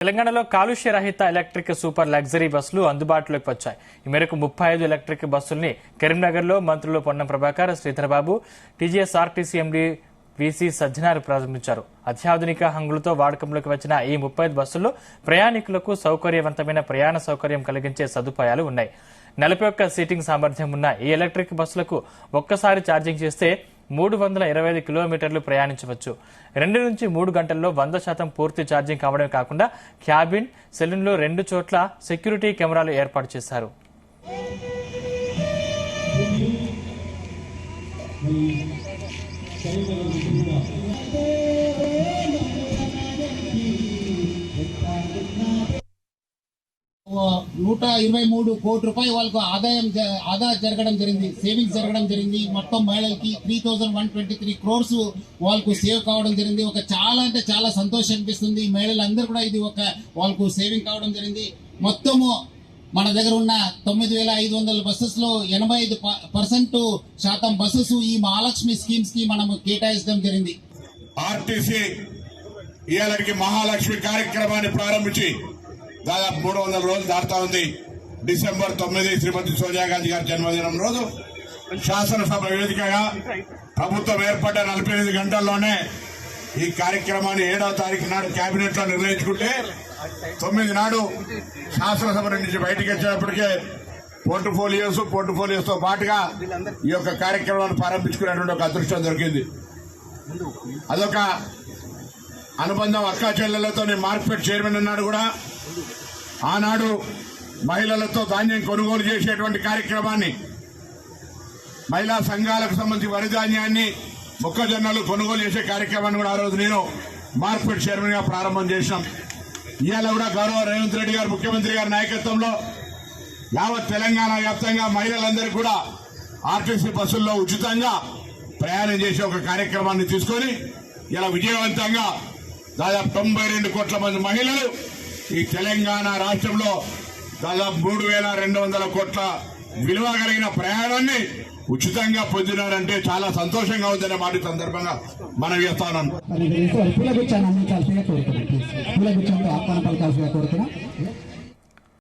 తెలంగాణలో కాలుష్య రహిత ఎలక్ట్రిక్ సూపర్ లగ్జరీ బస్సులు అందుబాటులోకి వచ్చాయి. ఈ మేరకు 35 ఎలక్ట్రిక్ బస్సుల్ని కరీంనగర్లో మంత్రులు Ponnam Prabhakar, Sridhar Babu, TGSRTC MD VC Sajjanar ప్రారంభించారు. అత్యాధునిక హంగులతో వాడకంలోకి వచ్చిన ఈ 35 బస్సుల్లో ప్రయాణికులకు సౌకర్యవంతమైన ప్రయాణ సౌకర్యం కలిగించే సదుపాయాలు ఉన్నాయి. 41 సీటింగ్ సామర్థ్యం ఉన్న ఈ ఎలక్ట్రిక్ బస్సులకు ఒక్కసారి ఛార్జింగ్ చేస్తే 325 కిలోమీటర్లు ప్రయాణించవచ్చు. 2 నుంచి 3 గంటల్లో 100% పూర్తి ఛార్జింగ్ కావడమే కాకుండా క్యాబిన్, సెలూన్లో 2 చోట్ల సెక్యూరిటీ కెమెరాలు ఏర్పాటు చేశారు. ₹123 కోట్ల వాళ్ళకు ఆదా జరగడం జరిగింది, సేవింగ్స్ జరగడం జరిగింది. మొత్తం మహిళలకి 3123 crores వాళ్ళకు సేవ్ కావడం జరిగింది. చాలా అంటే చాలా సంతోషం అనిపిస్తుంది. మహిళలందరూ కూడా ఇది వాళ్ళకు సేవింగ్ కావడం జరిగింది. మొత్తము మన దగ్గర ఉన్న 9500 బస్సెస్ లో 85% బస్సెస్ ఈ మహాలక్ష్మి స్కీమ్స్ కి మనం కేటాయించడం జరిగింది. ఆర్టీసీ ఇయాలకి మహాలక్ష్మి కార్యక్రమాన్ని ప్రారంభించి దాదాపు 300 రోజులు దాటుతా ఉంది. డిసెంబర్ 9 శ్రీమతి సోనియా గాంధీ గారి జన్మదినం రోజు శాసనసభ వేదికగా ప్రభుత్వం ఏర్పడ్డ 45 గంటల్లోనే ఈ కార్యక్రమాన్ని 7వ తారీఖు నాడు కేబినెట్ లో నిర్ణయించుకుంటే 9 నాడు శాసనసభ నుంచి బయటకు వచ్చేటప్పటికే పోర్ట్ఫోలియోస్ తో పాటుగా ఈ యొక్క కార్యక్రమాన్ని ప్రారంభించుకునేటువంటి ఒక అదృష్టం దొరికింది. అదొక అనుబంధం. అక్కా చెల్లెలతో మార్కెట్ చైర్మన్ అన్నాడు కూడా ఆనాడు మహిళలతో ధాన్యం కొనుగోలు చేసేటువంటి కార్యక్రమాన్ని, మహిళా సంఘాలకు సంబంధించి వరి ధాన్యాన్ని, మొక్కజొన్నలు కొనుగోలు చేసే కార్యక్రమాన్ని కూడా ఆ రోజు నేను మార్కెట్ చైర్మన్ గా ప్రారంభం చేశాం. ఇవాళ కూడా గౌరవ రేవంత్ రెడ్డి గారు ముఖ్యమంత్రి గారి నాయకత్వంలో యావత్ తెలంగాణ వ్యాప్తంగా మహిళలందరూ కూడా ఆర్టీసీ బస్సుల్లో ఉచితంగా ప్రయాణం చేసే ఒక కార్యక్రమాన్ని తీసుకొని ఇలా విజయవంతంగా దాదాపు 92 కోట్ల మంది మహిళలు ఈ తెలంగాణ రాష్ట్రంలో దాదాపు 3200 కోట్ల విలువ కలిగిన ప్రయాణాన్ని ఉచితంగా పొందినారంటే చాలా సంతోషంగా ఉందనే మాట సందర్భంగా మనం చేస్తాను.